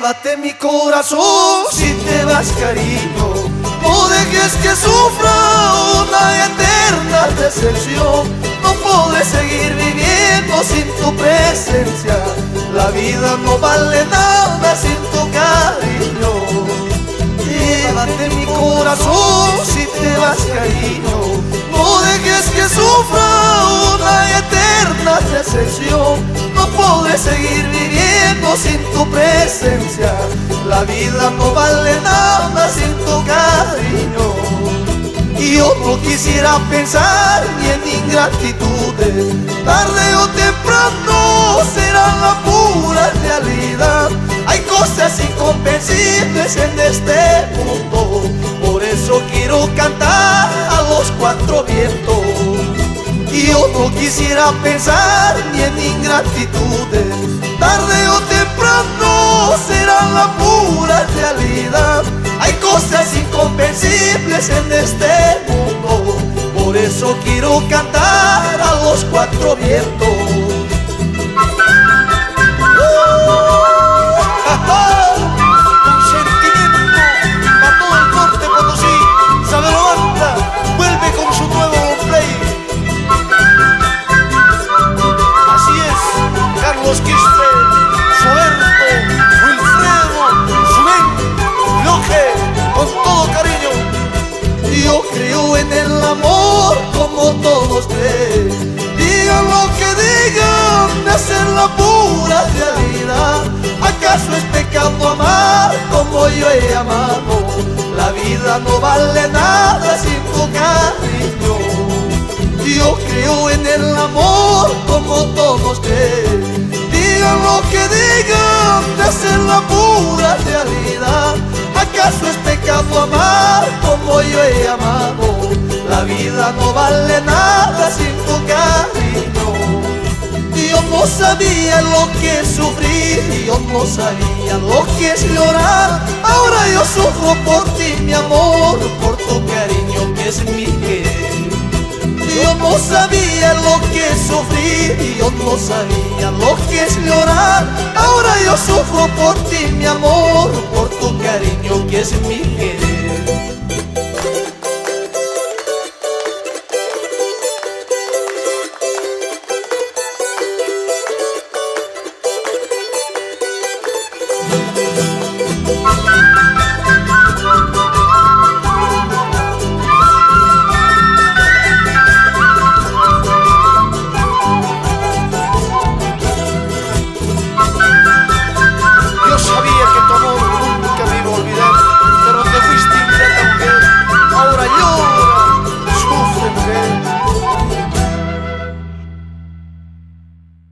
Llévate mi corazón si te vas, cariño. No dejes que sufra una eterna decepción. No podré seguir viviendo sin tu presencia. La vida no vale nada sin tu cariño. Llévate mi corazón si te vas, cariño. No dejes que sufra una eterna decepción. No podré seguir viviendo sin tu presencia. La vida no vale nada sin tu cariño. Y yo no quisiera pensar ni en ingratitudes. Tarde o temprano será la pura realidad. Hay cosas incomprensibles en este mundo. Por eso quiero cantar a los cuatro vientos. Y yo no quisiera pensar ni en ingratitudes. Tarde o temprano será la pura realidad. Hay cosas incomprensibles en este mundo. Por eso quiero cantar a los cuatro vientos. Con sentimiento para todo el norte Potosí. Sabelo Banda vuelve con su nuevo long play. Así es, Carlos Quispe, Soberto, Wilfredo, Zubén, Loje, con todo cariño. Yo creo en el amor como todos creen. Digan lo que digan, de ser la pura realidad. ¿Acaso es pecado amar como yo he amado? La vida no vale nada sin tu cariño. Yo creo en el amor como todos creen. Digan lo que digan, de ser la pura realidad. ¿Acaso es pecado amar como yo he amado? La vida no vale nada sin tu cariño. Yo no sabía lo que es sufrir, yo no sabía lo que es llorar. Ahora yo sufro por ti, mi amor, por tu cariño que es mi querer. Yo no sabía lo que es sufrir, yo no sabía lo que es llorar. Ahora yo sufro por ti, mi amor, por tu cariño que es mi querer.